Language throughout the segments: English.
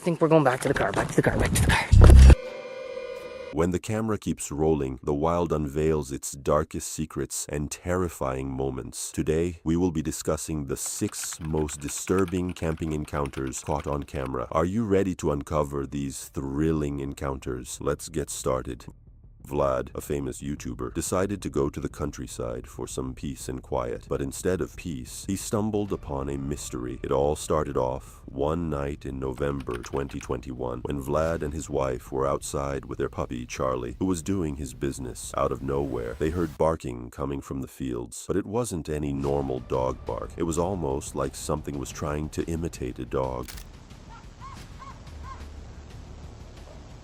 think we're going back to the car, back to the car. When the camera keeps rolling, the wild unveils its darkest secrets and terrifying moments. Today, we will be discussing the 6 most disturbing camping encounters caught on camera. Are you ready to uncover these thrilling encounters? Let's get started. Vlad, a famous YouTuber, decided to go to the countryside for some peace and quiet. But instead of peace, he stumbled upon a mystery. It all started off one night in November 2021 when Vlad and his wife were outside with their puppy, Charlie, who was doing his business. Out of nowhere, they heard barking coming from the fields. But it wasn't any normal dog bark. It was almost like something was trying to imitate a dog.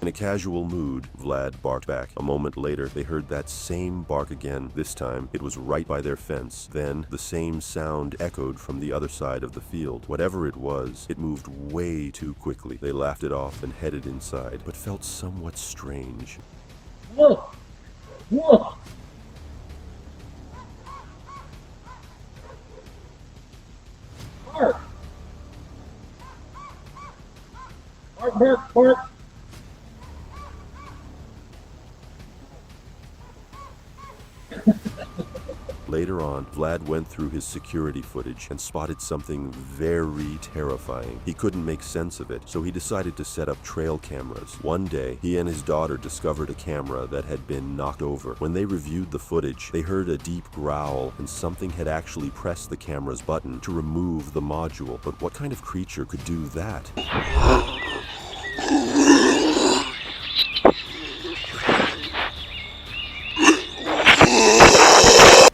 In a casual mood, Vlad barked back. A moment later, they heard that same bark again. This time, it was right by their fence. Then, the same sound echoed from the other side of the field. Whatever it was, it moved way too quickly. They laughed it off and headed inside, but felt somewhat strange. Whoa! Whoa! Bark! Bark, bark, bark! Later on, Vlad went through his security footage and spotted something very terrifying. He couldn't make sense of it, so he decided to set up trail cameras. One day, he and his daughter discovered a camera that had been knocked over. When they reviewed the footage, they heard a deep growl, and something had actually pressed the camera's button to remove the module. But what kind of creature could do that?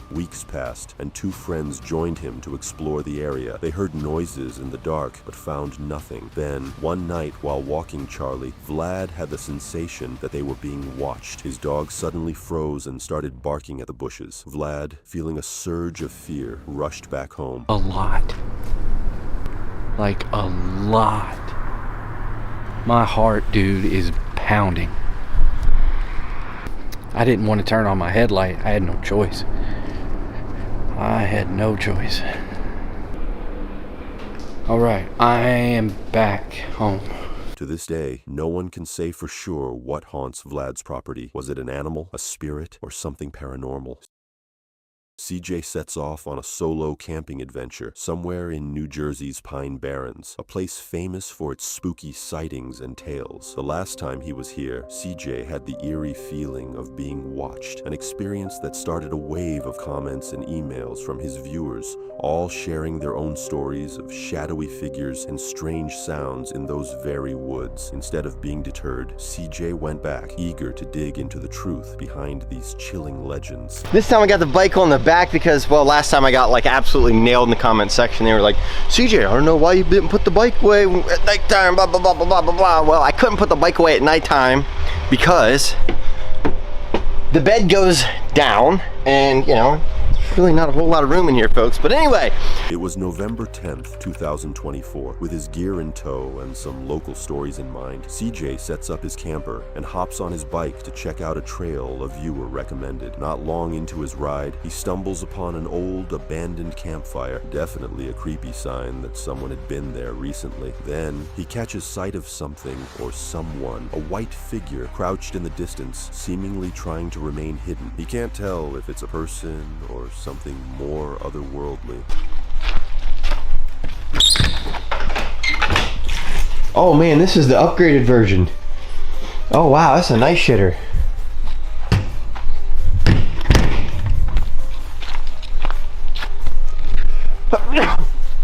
Weeks passed, and 2 friends joined him to explore the area. They heard noises in the dark, but found nothing. Then, one night while walking Charlie, Vlad had the sensation that they were being watched. His dog suddenly froze and started barking at the bushes. Vlad, feeling a surge of fear, rushed back home. A lot. Like a lot. My heart, dude, is pounding. I didn't want to turn on my headlight. I had no choice. I had no choice. Alright, I am back home. To this day, no one can say for sure what haunts Vlad's property. Was it an animal, a spirit, or something paranormal? CJ sets off on a solo camping adventure somewhere in New Jersey's Pine Barrens, a place famous for its spooky sightings and tales. The last time he was here, CJ had the eerie feeling of being watched, an experience that started a wave of comments and emails from his viewers, all sharing their own stories of shadowy figures and strange sounds in those very woods. Instead of being deterred, CJ went back, eager to dig into the truth behind these chilling legends. This time I got the bike on the back because, well, last time I got like absolutely nailed in the comment section. They were like, CJ, I don't know why you didn't put the bike away at nighttime, blah, blah, blah, blah, blah, blah, blah. Well, I couldn't put the bike away at nighttime because the bed goes down and, you know, really not a whole lot of room in here, folks. But anyway. It was November 10th, 2024. With his gear in tow and some local stories in mind, CJ sets up his camper and hops on his bike to check out a trail a viewer recommended. Not long into his ride, he stumbles upon an old, abandoned campfire. Definitely a creepy sign that someone had been there recently. Then, he catches sight of something or someone, a white figure crouched in the distance, seemingly trying to remain hidden. He can't tell if it's a person or something more otherworldly. Oh man, this is the upgraded version. Oh wow, that's a nice shitter.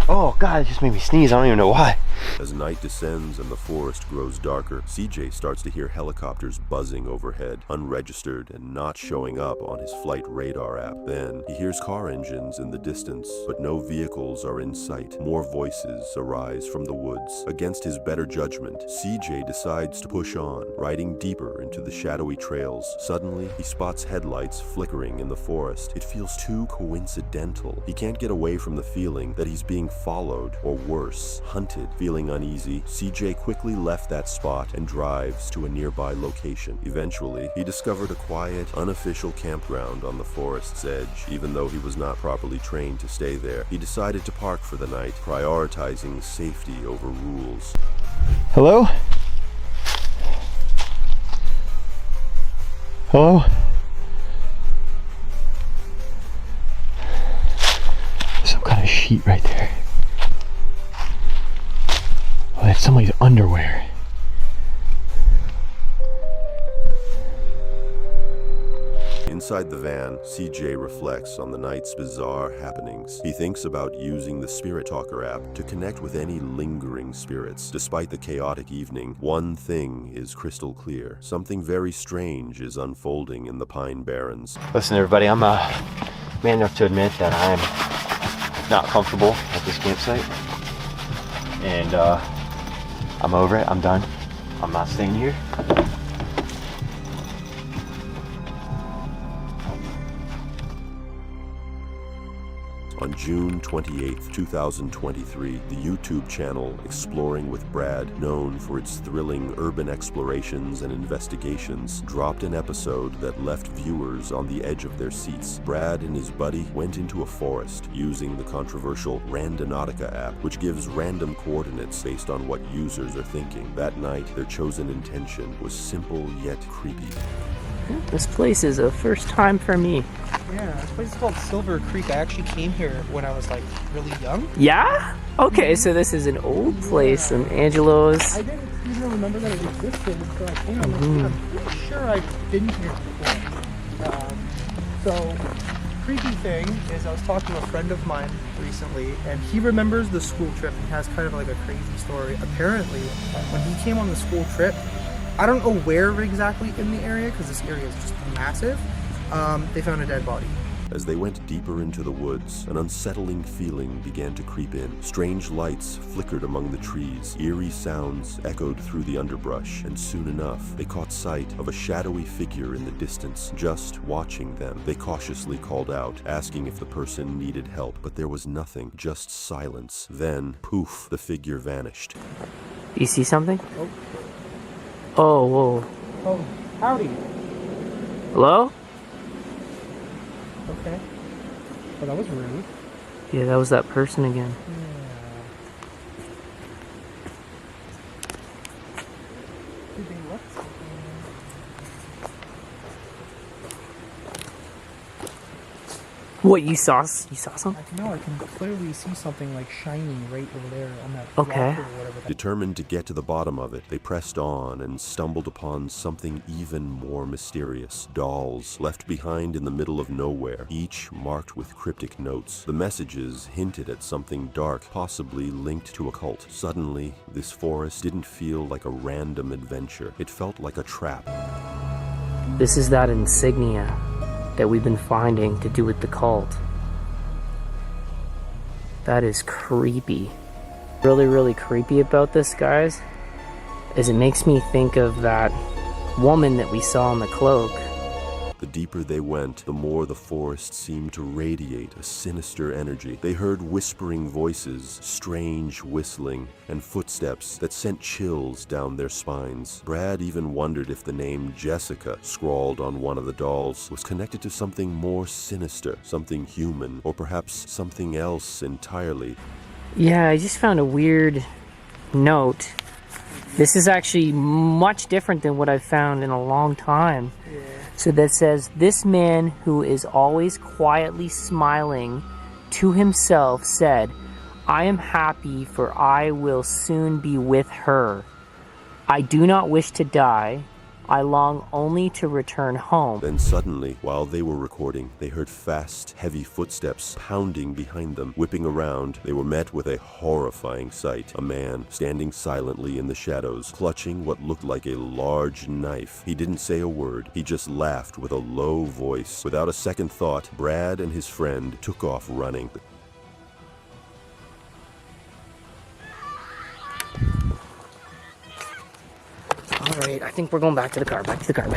Oh god, it just made me sneeze. I don't even know why. As night descends and the forest grows darker, CJ starts to hear helicopters buzzing overhead, unregistered and not showing up on his flight radar app. Then, he hears car engines in the distance, but no vehicles are in sight. More voices arise from the woods. Against his better judgment, CJ decides to push on, riding deeper into the shadowy trails. Suddenly, he spots headlights flickering in the forest. It feels too coincidental. He can't get away from the feeling that he's being followed, or worse, hunted. Feeling uneasy, CJ quickly left that spot and drives to a nearby location. Eventually, he discovered a quiet, unofficial campground on the forest's edge. Even though he was not properly trained to stay there, he decided to park for the night, prioritizing safety over rules. Hello? Hello? There's some kind of sheet right there. Oh, that's somebody's underwear. Inside the van, CJ reflects on the night's bizarre happenings. He thinks about using the Spirit Talker app to connect with any lingering spirits. Despite the chaotic evening, one thing is crystal clear. Something very strange is unfolding in the Pine Barrens. Listen, everybody, I'm man enough to admit that I'm not comfortable at this campsite. And I'm over it. I'm done. I'm not staying here. On June 28, 2023, the YouTube channel Exploring with Brad, known for its thrilling urban explorations and investigations, dropped an episode that left viewers on the edge of their seats. Brad and his buddy went into a forest using the controversial Randonautica app, which gives random coordinates based on what users are thinking. That night, their chosen intention was simple yet creepy. This place is a first time for me. Yeah, this place is called Silver Creek. I actually came here when I was like really young. Yeah? Okay, so this is an old place in Angelo's. I didn't even remember that it existed until I came. I'm pretty sure I've been here before. So, creepy thing is I was talking to a friend of mine recently, and he remembers the school trip and has kind of like a crazy story. Apparently, when he came on the school trip, I don't know where exactly in the area, because this area is just massive, they found a dead body. As they went deeper into the woods, an unsettling feeling began to creep in. Strange lights flickered among the trees, eerie sounds echoed through the underbrush, and soon enough, they caught sight of a shadowy figure in the distance, just watching them. They cautiously called out, asking if the person needed help, but there was nothing, just silence. Then, poof, the figure vanished. You see something? Oh, whoa. Oh, howdy. Hello? Okay. Oh, that was rude. Yeah, that was that person again. Did they look something? What, you saw something? I can clearly see something like shining right over there on that Okay. rock or whatever that. Determined to get to the bottom of it, they pressed on and stumbled upon something even more mysterious. Dolls left behind in the middle of nowhere, each marked with cryptic notes. The messages hinted at something dark, possibly linked to a cult. Suddenly, this forest didn't feel like a random adventure. It felt like a trap. This is that insignia that we've been finding to do with the cult. That is creepy. Really, really creepy about this, guys, is it makes me think of that woman that we saw in the cloak. The deeper they went, the more the forest seemed to radiate a sinister energy. They heard whispering voices, strange whistling, and footsteps that sent chills down their spines. Brad even wondered if the name Jessica, scrawled on one of the dolls, was connected to something more sinister, something human, or perhaps something else entirely. Yeah, I just found a weird note. This is actually much different than what I've found in a long time. Yeah. So that says, this man who is always quietly smiling to himself said, I am happy for I will soon be with her. I do not wish to die. I long only to return home. Then suddenly, while they were recording, they heard fast, heavy footsteps pounding behind them. Whipping around, they were met with a horrifying sight. A man standing silently in the shadows, clutching what looked like a large knife. He didn't say a word. He just laughed with a low voice. Without a second thought, Brad and his friend took off running. Alright, I think we're going back to the car, back to the car.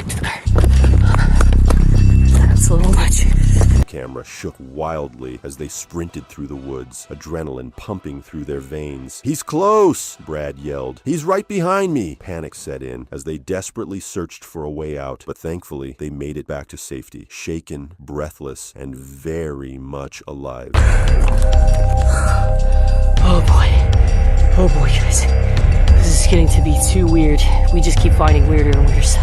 That's a little much. The camera shook wildly as they sprinted through the woods, adrenaline pumping through their veins. He's close, Brad yelled. He's right behind me. Panic set in as they desperately searched for a way out, but thankfully they made it back to safety, shaken, breathless, and very much alive. Oh boy. Oh boy, guys. This is getting to be too weird. We just keep finding weirder and weirder stuff.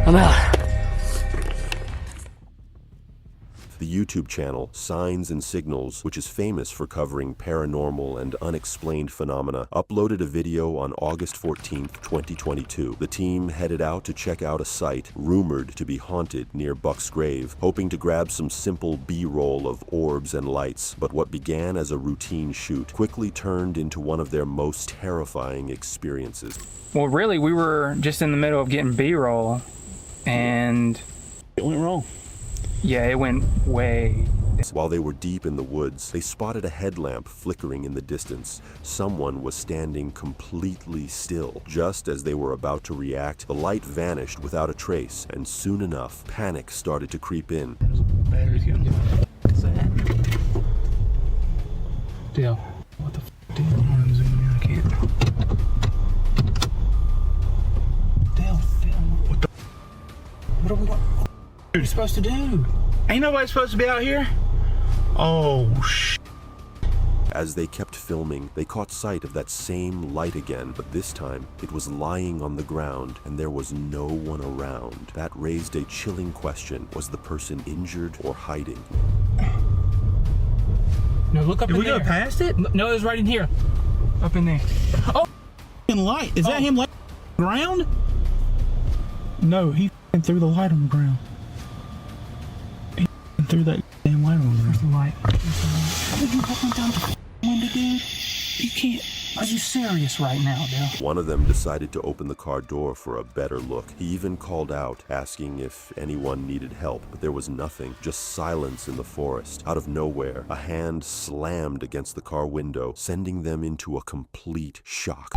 I'm out. The YouTube channel Signs and Signals, which is famous for covering paranormal and unexplained phenomena, uploaded a video on August 14th, 2022. The team headed out to check out a site rumored to be haunted near Buck's grave, hoping to grab some simple B-roll of orbs and lights. But what began as a routine shoot quickly turned into one of their most terrifying experiences. Well, really, we were just in the middle of getting B-roll, and It went wrong. yeah, it went way. While they were deep in the woods, they spotted a headlamp flickering in the distance. Someone was standing completely still. Just as they were about to react, the light vanished without a trace, and soon enough, panic started to creep in. Battery's getting low. What's that? Dale, what the f***, Dale? I'm zooming in, I can't. Dale, what the f***? What are we going? What are you supposed to do? Ain't nobody supposed to be out here? Oh, sh**. As they kept filming, they caught sight of that same light again, but this time it was lying on the ground and there was no one around. That raised a chilling question. Was the person injured or hiding? No, look up Did in we there. go past it? No, it was right in here. Up in there. Oh, f***ing light. Is that him laying on the ground? No, he f***ing threw the light on the ground. He f***ing threw that damn light on the ground. The light. How did you fucking down the window, dude? You can't. Are you serious right now, Dale? One of them decided to open the car door for a better look. He even called out, asking if anyone needed help, but there was nothing, just silence in the forest. Out of nowhere, a hand slammed against the car window, sending them into a complete shock.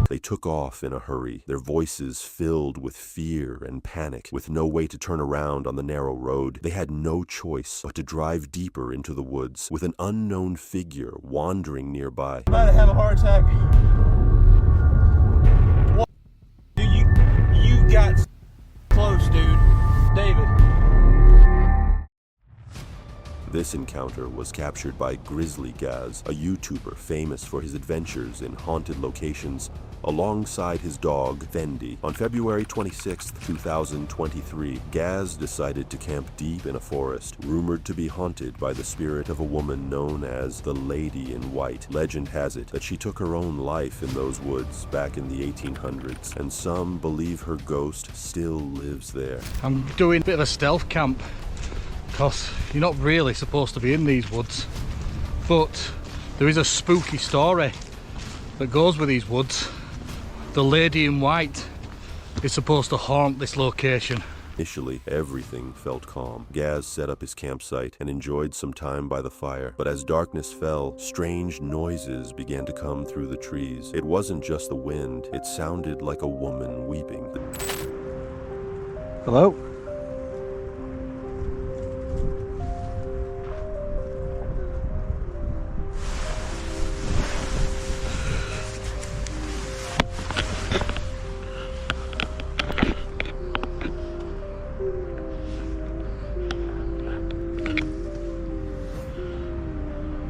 They took off in a hurry, their voices filled with fear and panic. With no way to turn around on the narrow road, they had no choice but to drive deeper into the woods, with an unknown figure wandering nearby. I'm about to have a heart attack. What? Dude, you got close, dude. David. This encounter was captured by Grizzly Gaz, a YouTuber famous for his adventures in haunted locations, alongside his dog, Fendi. On February 26, 2023, Gaz decided to camp deep in a forest, rumored to be haunted by the spirit of a woman known as the Lady in White. Legend has it that she took her own life in those woods back in the 1800s, and some believe her ghost still lives there. I'm doing a bit of a stealth camp because you're not really supposed to be in these woods, but there is a spooky story that goes with these woods. The Lady in White is supposed to haunt this location. Initially, everything felt calm. Gaz set up his campsite and enjoyed some time by the fire. But as darkness fell, strange noises began to come through the trees. It wasn't just the wind, it sounded like a woman weeping. Hello?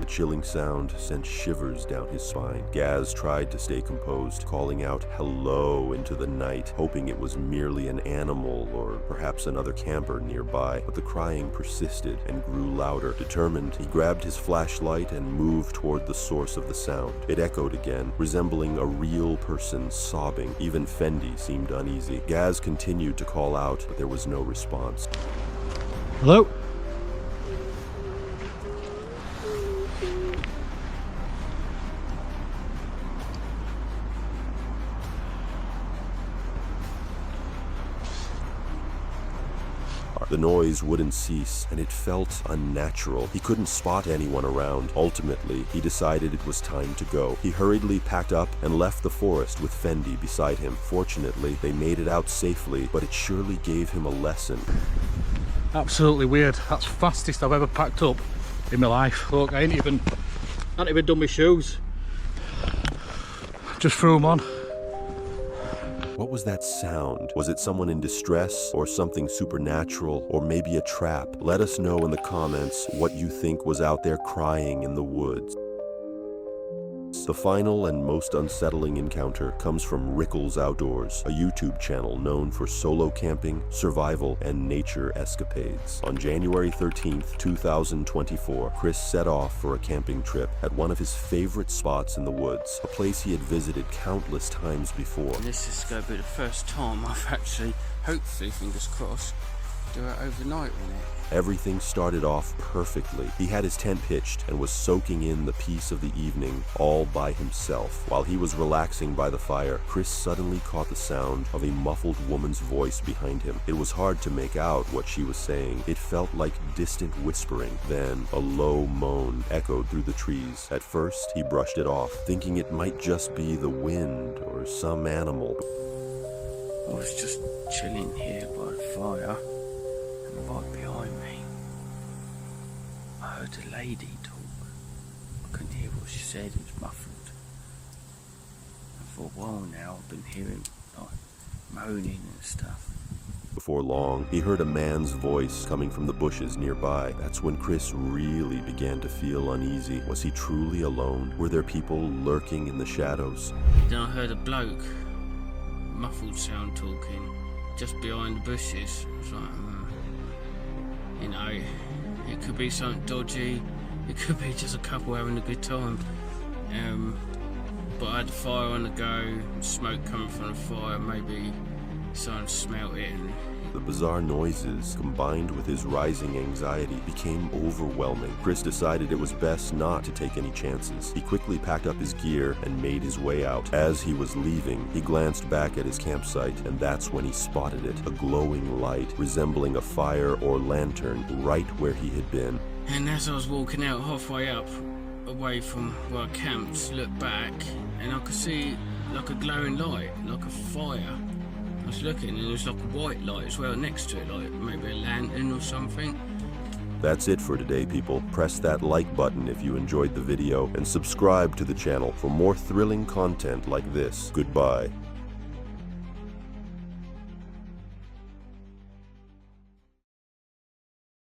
Chilling sound sent shivers down his spine. Gaz tried to stay composed, calling out hello into the night, hoping it was merely an animal or perhaps another camper nearby. But the crying persisted and grew louder. Determined, he grabbed his flashlight and moved toward the source of the sound. It echoed again, resembling a real person sobbing. Even Fendi seemed uneasy. Gaz continued to call out, but there was no response. Hello? The noise wouldn't cease, and it felt unnatural. He couldn't spot anyone around. Ultimately, he decided it was time to go. He hurriedly packed up and left the forest with Fendi beside him. Fortunately, they made it out safely, but it surely gave him a lesson. Absolutely weird. That's the fastest I've ever packed up in my life. Look, I ain't even done my shoes. Just threw them on. What was that sound? Was it someone in distress, or something supernatural, or maybe a trap? Let us know in the comments what you think was out there crying in the woods. The final and most unsettling encounter comes from Rickles Outdoors, a YouTube channel known for solo camping, survival, and nature escapades. On January 13th, 2024, Chris set off for a camping trip at one of his favorite spots in the woods, a place he had visited countless times before. This is going to be the first time I've actually, hopefully, fingers crossed, do it overnight with it. Everything started off perfectly. He had his tent pitched and was soaking in the peace of the evening all by himself. While he was relaxing by the fire, Chris suddenly caught the sound of a muffled woman's voice behind him. It was hard to make out what she was saying. It felt like distant whispering. Then a low moan echoed through the trees. At first, he brushed it off, thinking it might just be the wind or some animal. I was just chilling here by the fire, and right behind me, I heard a lady talk. I couldn't hear what she said, it was muffled. And for a while now, I've been hearing, like, moaning and stuff. Before long, he heard a man's voice coming from the bushes nearby. That's when Chris really began to feel uneasy. Was he truly alone? Were there people lurking in the shadows? Then I heard a bloke, muffled sound talking, just behind the bushes. It was like, you know, it could be something dodgy, it could be just a couple having a good time. But I had the fire on the go, smoke coming from the fire, maybe someone smelt it. And the bizarre noises, combined with his rising anxiety, became overwhelming. Chris decided it was best not to take any chances. He quickly packed up his gear and made his way out. As he was leaving, he glanced back at his campsite, and that's when he spotted it, a glowing light resembling a fire or lantern right where he had been. And as I was walking out halfway up, away from where I camped, looked back, and I could see like a glowing light, like a fire. I was looking and there was like a white light as well next to it, like maybe a lantern or something. That's it for today, people. Press that like button if you enjoyed the video and subscribe to the channel for more thrilling content like this. Goodbye.